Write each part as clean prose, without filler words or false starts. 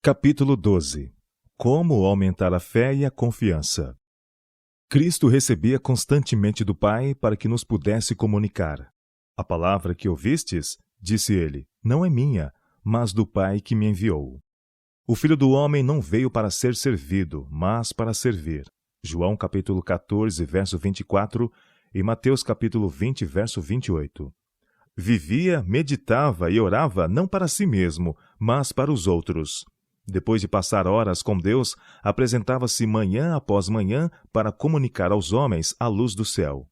Capítulo 12. Como aumentar a fé e a confiança. Cristo recebia constantemente do Pai para que nos pudesse comunicar. A palavra que ouvistes, disse ele, não é minha, mas do Pai que me enviou. O Filho do Homem não veio para ser servido, mas para servir. João capítulo 14, verso 24 e Mateus capítulo 20, verso 28. Vivia, meditava e orava não para si mesmo, mas para os outros. Depois de passar horas com Deus, apresentava-se manhã após manhã para comunicar aos homens a luz do céu.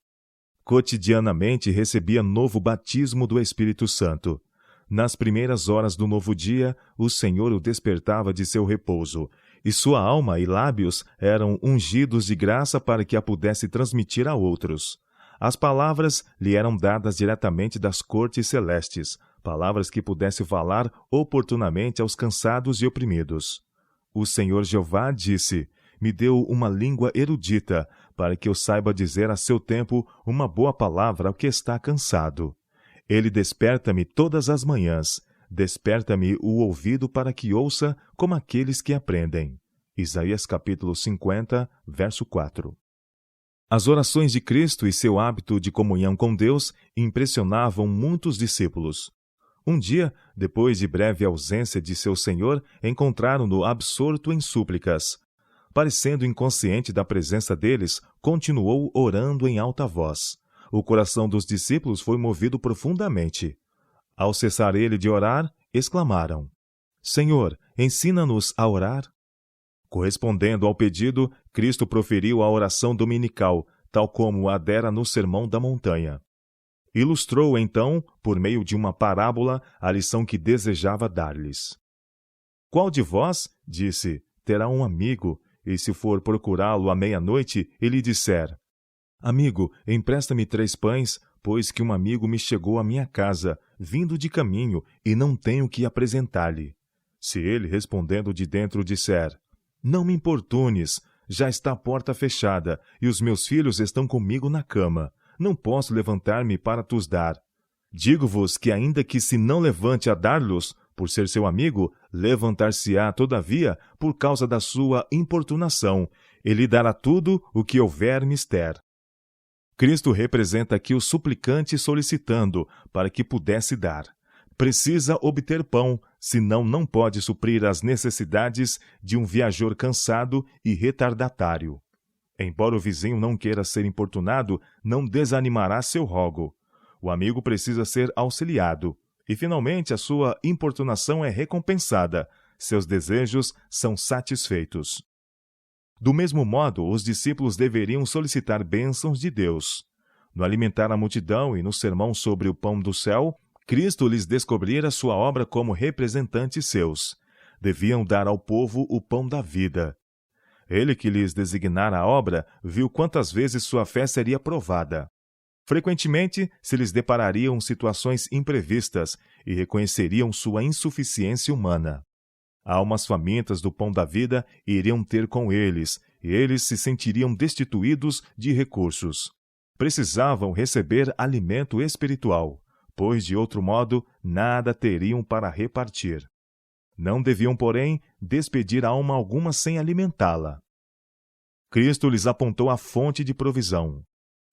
Cotidianamente recebia novo batismo do Espírito Santo. Nas primeiras horas do novo dia, o Senhor o despertava de seu repouso, e sua alma e lábios eram ungidos de graça para que a pudesse transmitir a outros. As palavras lhe eram dadas diretamente das cortes celestes, palavras que pudesse falar oportunamente aos cansados e oprimidos. O Senhor Jeová disse, me deu uma língua erudita, para que eu saiba dizer a seu tempo uma boa palavra ao que está cansado. Ele desperta-me todas as manhãs, desperta-me o ouvido para que ouça como aqueles que aprendem. Isaías capítulo 50, verso 4. As orações de Cristo e seu hábito de comunhão com Deus impressionavam muitos discípulos. Um dia, depois de breve ausência de seu Senhor, encontraram-no absorto em súplicas. Parecendo inconsciente da presença deles, continuou orando em alta voz. O coração dos discípulos foi movido profundamente. Ao cessar ele de orar, exclamaram, Senhor, ensina-nos a orar. Correspondendo ao pedido, Cristo proferiu a oração dominical, tal como a dera no Sermão da Montanha. Ilustrou, então, por meio de uma parábola, a lição que desejava dar-lhes. Qual de vós, disse, terá um amigo, e se for procurá-lo à meia-noite, e lhe disser, Amigo, empresta-me 3 pães, pois que um amigo me chegou à minha casa, vindo de caminho, e não tenho que apresentar-lhe. Se ele, respondendo de dentro, disser, Não me importunes, já está a porta fechada, e os meus filhos estão comigo na cama. Não posso levantar-me para tos dar. Digo-vos que ainda que se não levante a dar-los, por ser seu amigo, levantar-se-á, todavia, por causa da sua importunação, e lhe dará tudo o que houver mister. Cristo representa aqui o suplicante solicitando, para que pudesse dar. Precisa obter pão, senão não pode suprir as necessidades de um viajor cansado e retardatário. Embora o vizinho não queira ser importunado, não desanimará seu rogo. O amigo precisa ser auxiliado, e finalmente a sua importunação é recompensada, seus desejos são satisfeitos. Do mesmo modo, os discípulos deveriam solicitar bênçãos de Deus. No alimentar a multidão e no sermão sobre o pão do céu, Cristo lhes descobrira sua obra como representantes seus. Deviam dar ao povo o pão da vida. Ele que lhes designara a obra, viu quantas vezes sua fé seria provada. Frequentemente, se lhes deparariam situações imprevistas e reconheceriam sua insuficiência humana. Almas famintas do pão da vida iriam ter com eles, e eles se sentiriam destituídos de recursos. Precisavam receber alimento espiritual, pois de outro modo nada teriam para repartir. Não deviam, porém, despedir alma alguma sem alimentá-la. Cristo lhes apontou a fonte de provisão.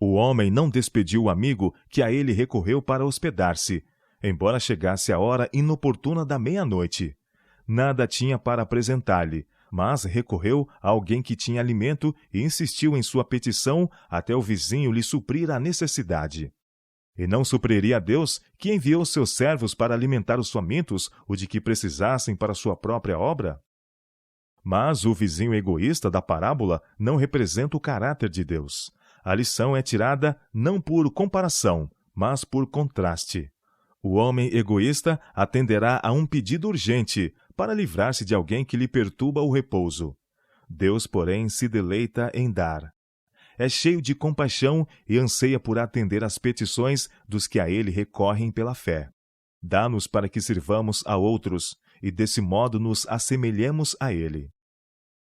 O homem não despediu o amigo que a ele recorreu para hospedar-se, embora chegasse a hora inoportuna da meia-noite. Nada tinha para apresentar-lhe, mas recorreu a alguém que tinha alimento e insistiu em sua petição até o vizinho lhe suprir a necessidade. E não supriria a Deus, que enviou seus servos para alimentar os famintos, o de que precisassem para sua própria obra? Mas o vizinho egoísta da parábola não representa o caráter de Deus. A lição é tirada não por comparação, mas por contraste. O homem egoísta atenderá a um pedido urgente para livrar-se de alguém que lhe perturba o repouso. Deus, porém, se deleita em dar. É cheio de compaixão e anseia por atender às petições dos que a ele recorrem pela fé. Dá-nos para que sirvamos a outros, e desse modo nos assemelhemos a ele.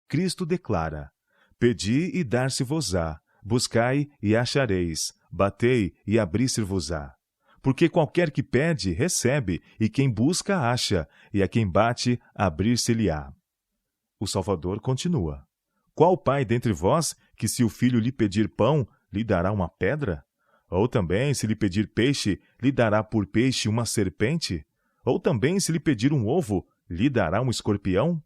Cristo declara, Pedi e dar-se-vos-á, buscai e achareis, batei e abrir-se-vos-á. Porque qualquer que pede, recebe, e quem busca, acha, e a quem bate, abrir-se-lhe-á. O Salvador continua: Qual pai dentre vós que, se o filho lhe pedir pão, lhe dará uma pedra? Ou também, se lhe pedir peixe, lhe dará por peixe uma serpente? Ou também, se lhe pedir um ovo, lhe dará um escorpião?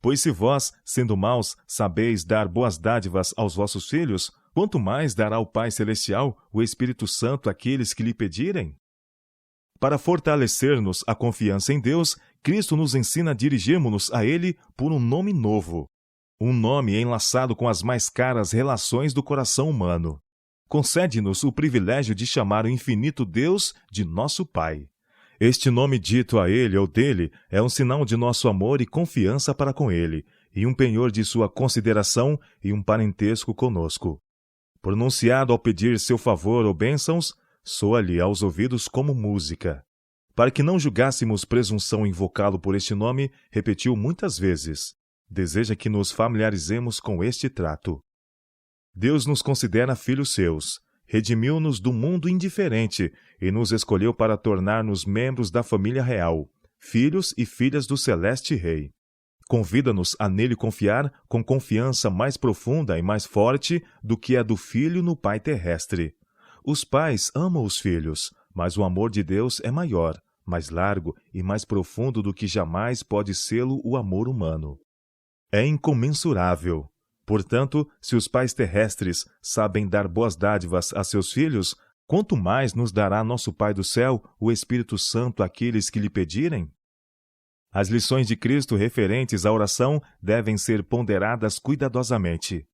Pois se vós, sendo maus, sabeis dar boas dádivas aos vossos filhos, quanto mais dará o Pai Celestial o Espírito Santo àqueles que lhe pedirem? Para fortalecer-nos a confiança em Deus, Cristo nos ensina a dirigirmos-nos a Ele por um nome novo. Um nome enlaçado com as mais caras relações do coração humano. Concede-nos o privilégio de chamar o infinito Deus de nosso Pai. Este nome dito a Ele ou dele é um sinal de nosso amor e confiança para com Ele, e um penhor de sua consideração e um parentesco conosco. Pronunciado ao pedir seu favor ou bênçãos, soa-lhe aos ouvidos como música. Para que não julgássemos presunção invocá-lo por este nome, repetiu muitas vezes: deseja que nos familiarizemos com este trato. Deus nos considera filhos seus, redimiu-nos do mundo indiferente e nos escolheu para tornar-nos membros da família real, filhos e filhas do celeste Rei. Convida-nos a nele confiar com confiança mais profunda e mais forte do que a do filho no pai terrestre. Os pais amam os filhos, mas o amor de Deus é maior, mais largo e mais profundo do que jamais pode sê-lo o amor humano. É incomensurável. Portanto, se os pais terrestres sabem dar boas dádivas a seus filhos, quanto mais nos dará nosso Pai do céu o Espírito Santo àqueles que lhe pedirem? As lições de Cristo referentes à oração devem ser ponderadas cuidadosamente.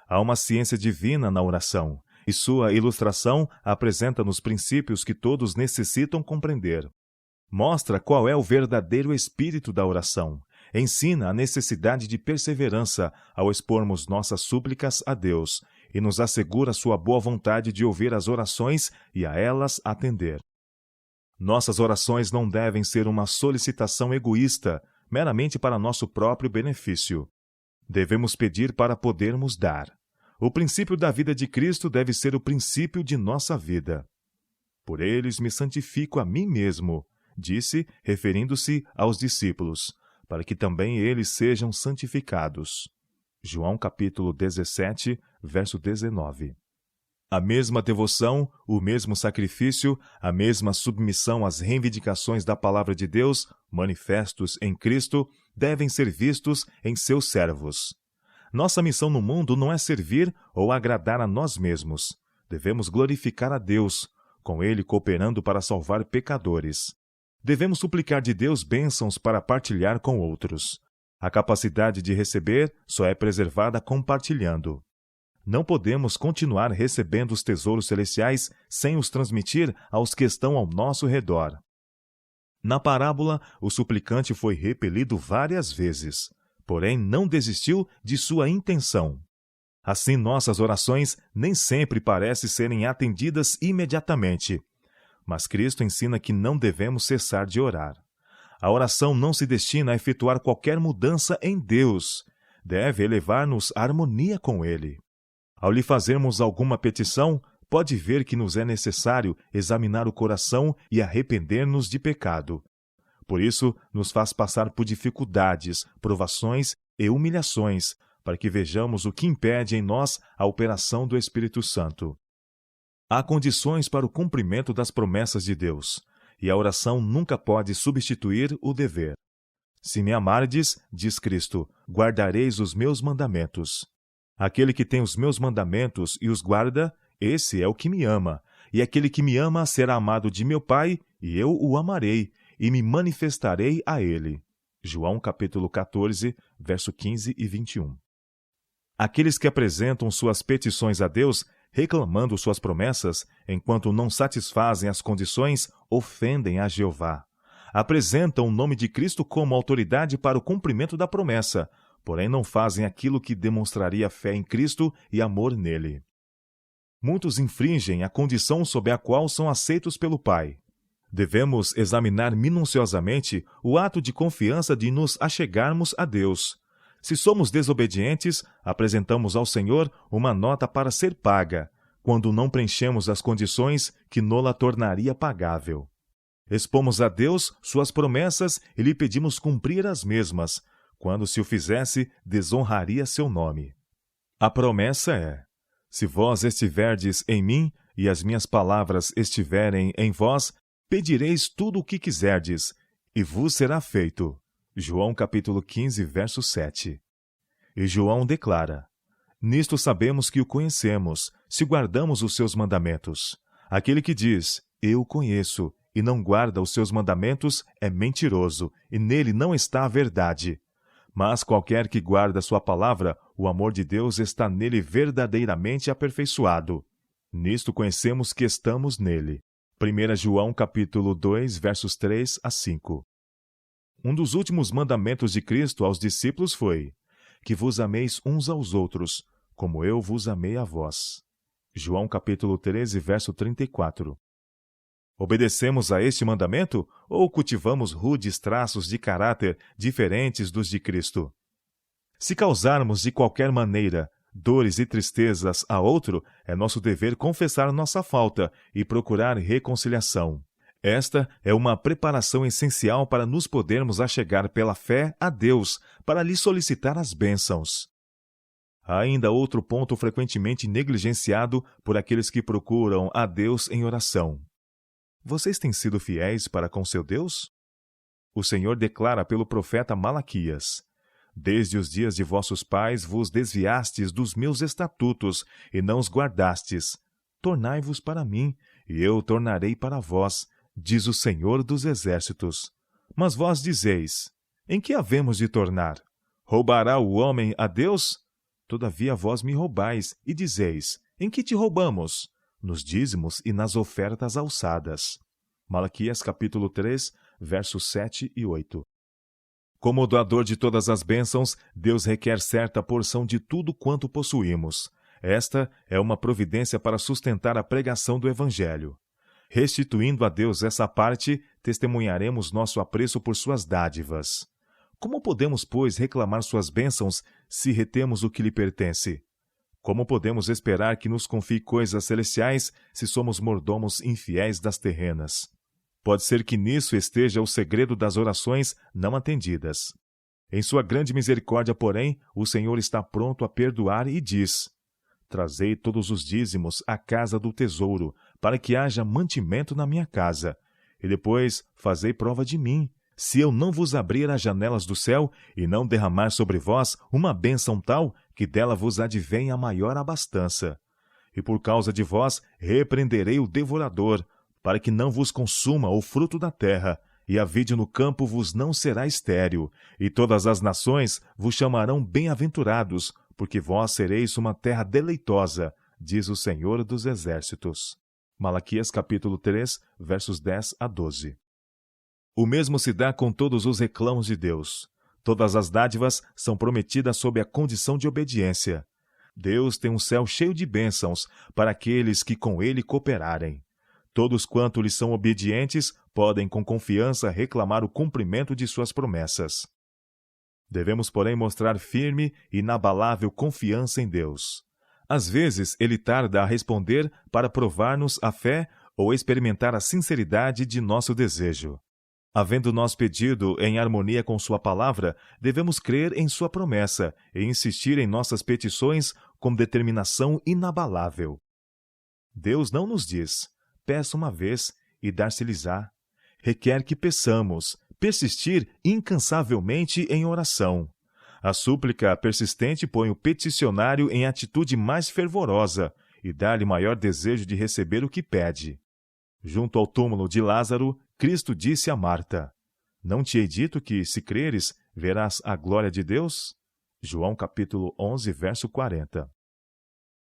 Há uma ciência divina na oração, e sua ilustração apresenta nos princípios que todos necessitam compreender. Mostra qual é o verdadeiro espírito da oração. Ensina a necessidade de perseverança ao expormos nossas súplicas a Deus e nos assegura sua boa vontade de ouvir as orações e a elas atender. Nossas orações não devem ser uma solicitação egoísta, meramente para nosso próprio benefício. Devemos pedir para podermos dar. O princípio da vida de Cristo deve ser o princípio de nossa vida. Por eles me santifico a mim mesmo, disse, referindo-se aos discípulos, para que também eles sejam santificados. João capítulo 17, verso 19. A mesma devoção, o mesmo sacrifício, a mesma submissão às reivindicações da palavra de Deus, manifestos em Cristo, devem ser vistos em seus servos. Nossa missão no mundo não é servir ou agradar a nós mesmos. Devemos glorificar a Deus, com Ele cooperando para salvar pecadores. Devemos suplicar de Deus bênçãos para partilhar com outros. A capacidade de receber só é preservada compartilhando. Não podemos continuar recebendo os tesouros celestiais sem os transmitir aos que estão ao nosso redor. Na parábola, o suplicante foi repelido várias vezes, porém não desistiu de sua intenção. Assim, nossas orações nem sempre parecem serem atendidas imediatamente. Mas Cristo ensina que não devemos cessar de orar. A oração não se destina a efetuar qualquer mudança em Deus. Deve elevar-nos à harmonia com Ele. Ao lhe fazermos alguma petição, pode ver que nos é necessário examinar o coração e arrepender-nos de pecado. Por isso, nos faz passar por dificuldades, provações e humilhações, para que vejamos o que impede em nós a operação do Espírito Santo. Há condições para o cumprimento das promessas de Deus, e a oração nunca pode substituir o dever. Se me amardes, diz Cristo, guardareis os meus mandamentos. Aquele que tem os meus mandamentos e os guarda, esse é o que me ama, e aquele que me ama será amado de meu Pai, e eu o amarei, e me manifestarei a ele. João capítulo 14, verso 15 e 21. Aqueles que apresentam suas petições a Deus, reclamando suas promessas, enquanto não satisfazem as condições, ofendem a Jeová. Apresentam o nome de Cristo como autoridade para o cumprimento da promessa, porém não fazem aquilo que demonstraria fé em Cristo e amor nele. Muitos infringem a condição sob a qual são aceitos pelo Pai. Devemos examinar minuciosamente o ato de confiança de nos achegarmos a Deus. Se somos desobedientes, apresentamos ao Senhor uma nota para ser paga, quando não preenchemos as condições que nola tornaria pagável. Expomos a Deus suas promessas e lhe pedimos cumprir as mesmas, Quando se o fizesse, desonraria seu nome. A promessa é: se vós estiverdes em mim e as minhas palavras estiverem em vós, pedireis tudo o que quiserdes, e vos será feito. João capítulo 15, verso 7. E João declara: nisto sabemos que o conhecemos, se guardamos os seus mandamentos. Aquele que diz, eu o conheço, e não guarda os seus mandamentos, é mentiroso, e nele não está a verdade. Mas qualquer que guarda sua palavra, o amor de Deus está nele verdadeiramente aperfeiçoado. Nisto conhecemos que estamos nele. 1 João capítulo 2, versos 3 a 5. Um dos últimos mandamentos de Cristo aos discípulos foi: que vos ameis uns aos outros, como eu vos amei a vós. João capítulo 13, verso 34. Obedecemos a este mandamento ou cultivamos rudes traços de caráter diferentes dos de Cristo? Se causarmos de qualquer maneira dores e tristezas a outro, é nosso dever confessar nossa falta e procurar reconciliação. Esta é uma preparação essencial para nos podermos achegar pela fé a Deus, para lhe solicitar as bênçãos. Há ainda outro ponto frequentemente negligenciado por aqueles que procuram a Deus em oração. Vocês têm sido fiéis para com seu Deus? O Senhor declara pelo profeta Malaquias: desde os dias de vossos pais vos desviastes dos meus estatutos e não os guardastes. Tornai-vos para mim, e eu tornarei para vós, diz o Senhor dos Exércitos. Mas vós dizeis: em que havemos de tornar? Roubará o homem a Deus? Todavia vós me roubais, e dizeis: em que te roubamos? Nos dízimos e nas ofertas alçadas. Malaquias capítulo 3, versos 7 e 8. Como doador de todas as bênçãos, Deus requer certa porção de tudo quanto possuímos. Esta é uma providência para sustentar a pregação do Evangelho. Restituindo a Deus essa parte, testemunharemos nosso apreço por suas dádivas. Como podemos, pois, reclamar suas bênçãos se retemos o que lhe pertence? Como podemos esperar que nos confie coisas celestiais se somos mordomos infiéis das terrenas? Pode ser que nisso esteja o segredo das orações não atendidas. Em sua grande misericórdia, porém, o Senhor está pronto a perdoar e diz: trazei todos os dízimos à casa do tesouro, para que haja mantimento na minha casa. E depois fazei prova de mim, se eu não vos abrir as janelas do céu e não derramar sobre vós uma bênção tal, que dela vos advenha a maior abastança. E por causa de vós repreenderei o devorador, para que não vos consuma o fruto da terra, e a vide no campo vos não será estéril, e todas as nações vos chamarão bem-aventurados, porque vós sereis uma terra deleitosa, diz o Senhor dos Exércitos. Malaquias capítulo 3, versos 10 a 12. O mesmo se dá com todos os reclamos de Deus. Todas as dádivas são prometidas sob a condição de obediência. Deus tem um céu cheio de bênçãos para aqueles que com ele cooperarem. Todos quanto lhe são obedientes podem com confiança reclamar o cumprimento de suas promessas. Devemos, porém, mostrar firme e inabalável confiança em Deus. Às vezes, ele tarda a responder para provar-nos a fé ou experimentar a sinceridade de nosso desejo. Havendo nós pedido em harmonia com sua palavra, devemos crer em sua promessa e insistir em nossas petições com determinação inabalável. Deus não nos diz: peça uma vez e dar-se-lhes-á. Requer que peçamos, persistir incansavelmente em oração. A súplica persistente põe o peticionário em atitude mais fervorosa e dá-lhe maior desejo de receber o que pede. Junto ao túmulo de Lázaro, Cristo disse a Marta: não te hei dito que, se creres, verás a glória de Deus? João capítulo 11, verso 40.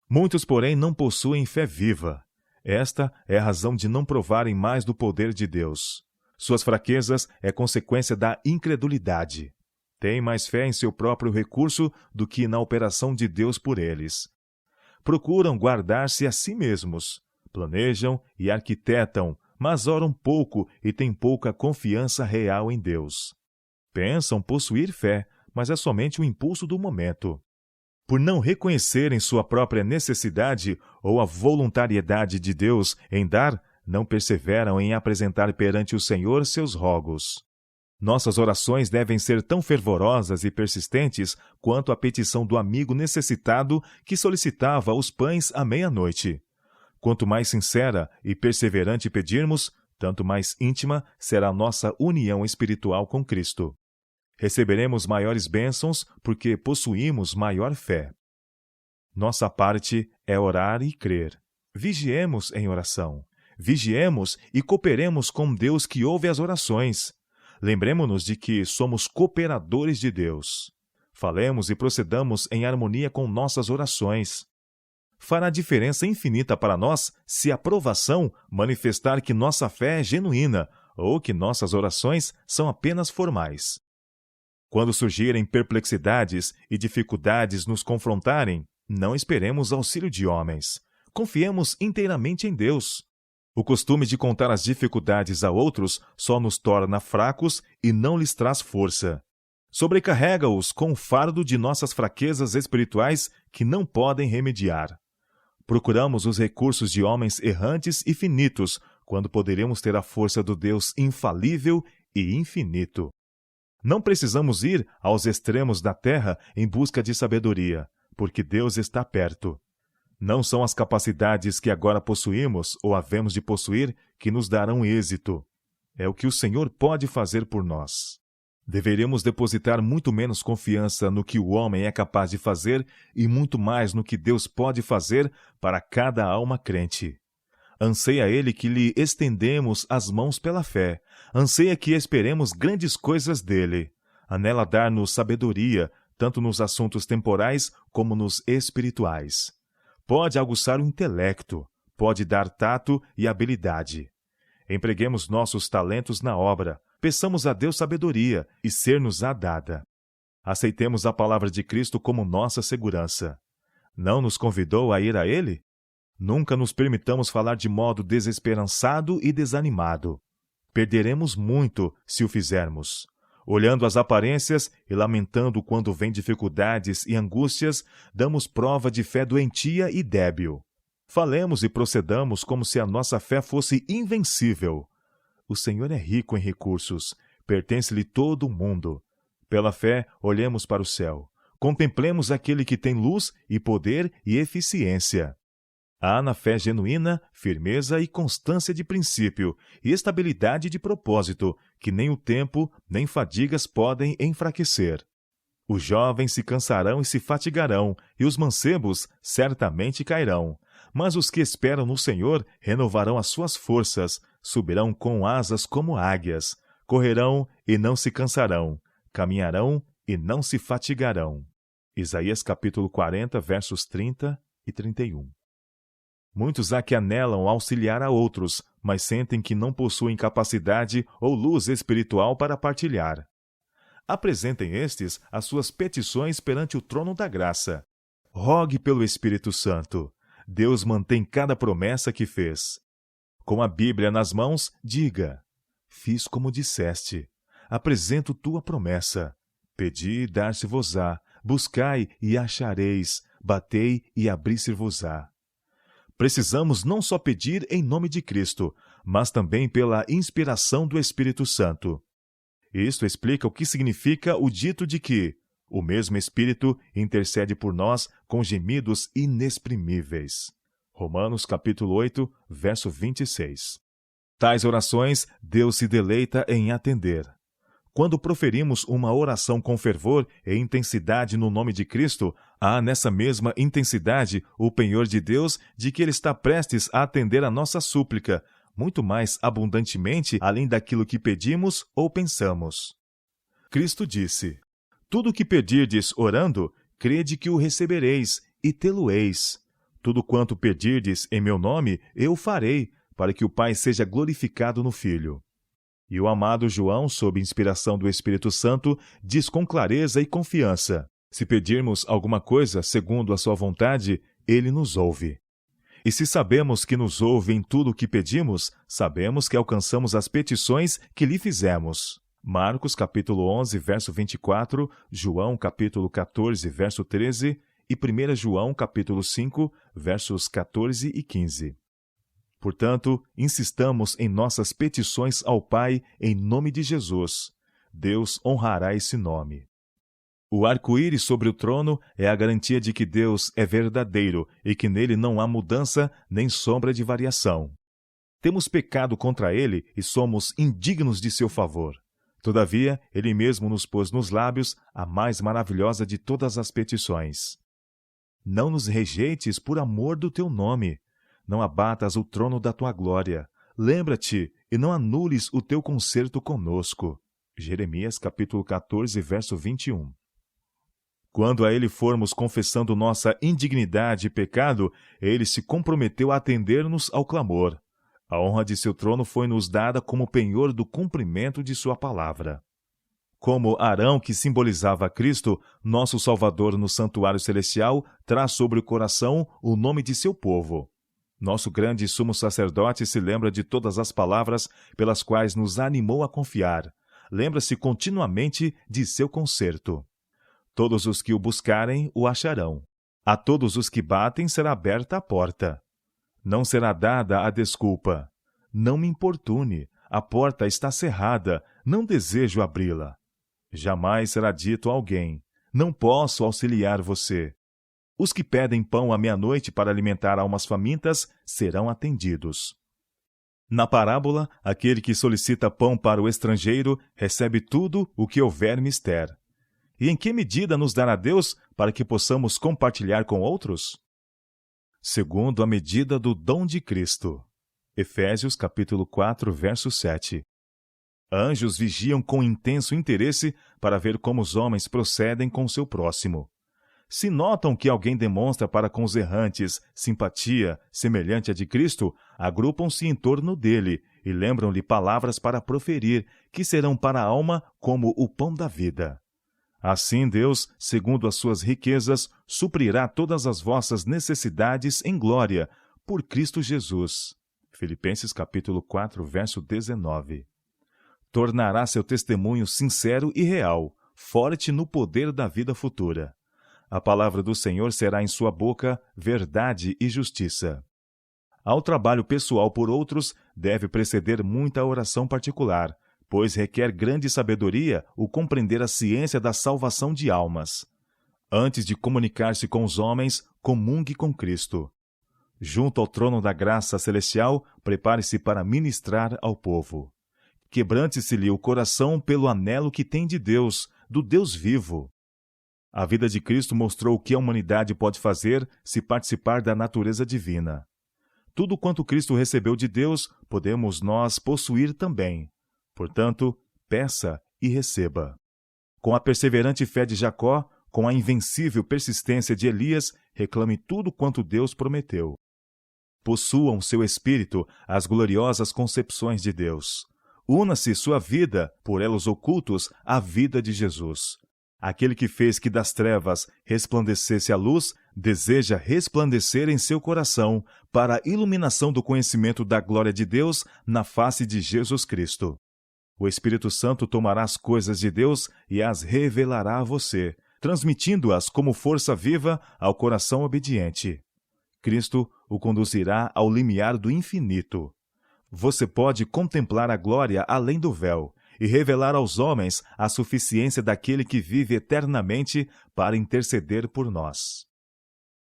Muitos, porém, não possuem fé viva. Esta é a razão de não provarem mais do poder de Deus. Suas fraquezas é consequência da incredulidade. Têm mais fé em seu próprio recurso do que na operação de Deus por eles. Procuram guardar-se a si mesmos. Planejam e arquitetam, mas oram pouco e têm pouca confiança real em Deus. Pensam possuir fé, mas é somente o impulso do momento. Por não reconhecerem sua própria necessidade ou a voluntariedade de Deus em dar, não perseveram em apresentar perante o Senhor seus rogos. Nossas orações devem ser tão fervorosas e persistentes quanto a petição do amigo necessitado que solicitava os pães à meia-noite. Quanto mais sincera e perseverante pedirmos, tanto mais íntima será a nossa união espiritual com Cristo. Receberemos maiores bênçãos porque possuímos maior fé. Nossa parte é orar e crer. Vigiemos em oração. Vigiemos e cooperemos com Deus que ouve as orações. Lembremo-nos de que somos cooperadores de Deus. Falemos e procedamos em harmonia com nossas orações. Fará diferença infinita para nós se a provação manifestar que nossa fé é genuína ou que nossas orações são apenas formais. Quando surgirem perplexidades e dificuldades nos confrontarem, não esperemos auxílio de homens. Confiemos inteiramente em Deus. O costume de contar as dificuldades a outros só nos torna fracos e não lhes traz força. Sobrecarrega-os com o fardo de nossas fraquezas espirituais que não podem remediar. Procuramos os recursos de homens errantes e finitos, quando poderemos ter a força do Deus infalível e infinito. Não precisamos ir aos extremos da terra em busca de sabedoria, porque Deus está perto. Não são as capacidades que agora possuímos ou havemos de possuir que nos darão êxito. É o que o Senhor pode fazer por nós. Deveremos depositar muito menos confiança no que o homem é capaz de fazer e muito mais no que Deus pode fazer para cada alma crente. Anseia Ele que lhe estendemos as mãos pela fé. Anseia que esperemos grandes coisas dele. Anela dar-nos sabedoria, tanto nos assuntos temporais como nos espirituais. Pode aguçar o intelecto, pode dar tato e habilidade. Empreguemos nossos talentos na obra, peçamos a Deus sabedoria e ser-nos-á dada. Aceitemos a palavra de Cristo como nossa segurança. Não nos convidou a ir a Ele? Nunca nos permitamos falar de modo desesperançado e desanimado. Perderemos muito se o fizermos. Olhando as aparências e lamentando quando vêm dificuldades e angústias, damos prova de fé doentia e débil. Falemos e procedamos como se a nossa fé fosse invencível. O Senhor é rico em recursos, pertence-lhe todo o mundo. Pela fé, olhemos para o céu. Contemplemos aquele que tem luz e poder e eficiência. Há na fé genuína firmeza e constância de princípio e estabilidade de propósito, que nem o tempo nem fadigas podem enfraquecer. Os jovens se cansarão e se fatigarão, e os mancebos certamente cairão. Mas os que esperam no Senhor renovarão as suas forças, subirão com asas como águias, correrão e não se cansarão, caminharão e não se fatigarão. Isaías capítulo 40, versos 30 e 31. Muitos há que anelam auxiliar a outros, mas sentem que não possuem capacidade ou luz espiritual para partilhar. Apresentem estes as suas petições perante o trono da graça. Rogue pelo Espírito Santo. Deus mantém cada promessa que fez. Com a Bíblia nas mãos, diga: fiz como disseste. Apresento tua promessa. Pedi e dar-se-vos-á. Buscai e achareis. Batei e abrir-se-vos-á. Precisamos não só pedir em nome de Cristo, mas também pela inspiração do Espírito Santo. Isto explica o que significa o dito de que o mesmo Espírito intercede por nós com gemidos inexprimíveis. Romanos capítulo 8, verso 26. Tais orações Deus se deleita em atender. Quando proferimos uma oração com fervor e intensidade no nome de Cristo, há nessa mesma intensidade o penhor de Deus de que Ele está prestes a atender a nossa súplica, muito mais abundantemente além daquilo que pedimos ou pensamos. Cristo disse: tudo o que pedirdes orando, crede que o recebereis e tê-lo-eis. Tudo quanto pedirdes em meu nome, eu farei, para que o Pai seja glorificado no Filho. E o amado João, sob inspiração do Espírito Santo, diz com clareza e confiança: se pedirmos alguma coisa segundo a sua vontade, ele nos ouve. E se sabemos que nos ouve em tudo o que pedimos, sabemos que alcançamos as petições que lhe fizemos. Marcos capítulo 11, verso 24, João capítulo 14, verso 13 e 1 João capítulo 5, versos 14 e 15. Portanto, insistamos em nossas petições ao Pai em nome de Jesus. Deus honrará esse nome. O arco-íris sobre o trono é a garantia de que Deus é verdadeiro e que nele não há mudança nem sombra de variação. Temos pecado contra ele e somos indignos de seu favor. Todavia, ele mesmo nos pôs nos lábios a mais maravilhosa de todas as petições. Não nos rejeites por amor do teu nome. Não abatas o trono da tua glória. Lembra-te e não anules o teu concerto conosco. Jeremias capítulo 14, verso 21. Quando a ele formos confessando nossa indignidade e pecado, ele se comprometeu a atender-nos ao clamor. A honra de seu trono foi-nos dada como penhor do cumprimento de sua palavra. Como Arão, que simbolizava Cristo, nosso Salvador no santuário celestial, traz sobre o coração o nome de seu povo. Nosso grande sumo sacerdote se lembra de todas as palavras pelas quais nos animou a confiar. Lembra-se continuamente de seu concerto. Todos os que o buscarem o acharão. A todos os que batem será aberta a porta. Não será dada a desculpa. Não me importune, a porta está cerrada, não desejo abri-la. Jamais será dito a alguém, não posso auxiliar você. Os que pedem pão à meia-noite para alimentar almas famintas serão atendidos. Na parábola, aquele que solicita pão para o estrangeiro recebe tudo o que houver mister. E em que medida nos dará Deus para que possamos compartilhar com outros? Segundo a medida do dom de Cristo. Efésios capítulo 4, verso 7. Anjos vigiam com intenso interesse para ver como os homens procedem com seu próximo. Se notam que alguém demonstra para com os errantes simpatia semelhante à de Cristo, agrupam-se em torno dele e lembram-lhe palavras para proferir, que serão para a alma como o pão da vida. Assim Deus, segundo as suas riquezas, suprirá todas as vossas necessidades em glória, por Cristo Jesus. Filipenses capítulo 4, verso 19. Tornará seu testemunho sincero e real, forte no poder da vida futura. A palavra do Senhor será em sua boca verdade e justiça. Ao trabalho pessoal por outros, deve preceder muita oração particular, pois requer grande sabedoria o compreender a ciência da salvação de almas. Antes de comunicar-se com os homens, comungue com Cristo. Junto ao trono da graça celestial, prepare-se para ministrar ao povo. Quebrante-se-lhe o coração pelo anelo que tem de Deus, do Deus vivo. A vida de Cristo mostrou o que a humanidade pode fazer se participar da natureza divina. Tudo quanto Cristo recebeu de Deus, podemos nós possuir também. Portanto, peça e receba. Com a perseverante fé de Jacó, com a invencível persistência de Elias, reclame tudo quanto Deus prometeu. Possuam seu espírito as gloriosas concepções de Deus. Una-se sua vida, por elos ocultos, à vida de Jesus. Aquele que fez que das trevas resplandecesse a luz, deseja resplandecer em seu coração para a iluminação do conhecimento da glória de Deus na face de Jesus Cristo. O Espírito Santo tomará as coisas de Deus e as revelará a você, transmitindo-as como força viva ao coração obediente. Cristo o conduzirá ao limiar do infinito. Você pode contemplar a glória além do véu e revelar aos homens a suficiência daquele que vive eternamente para interceder por nós.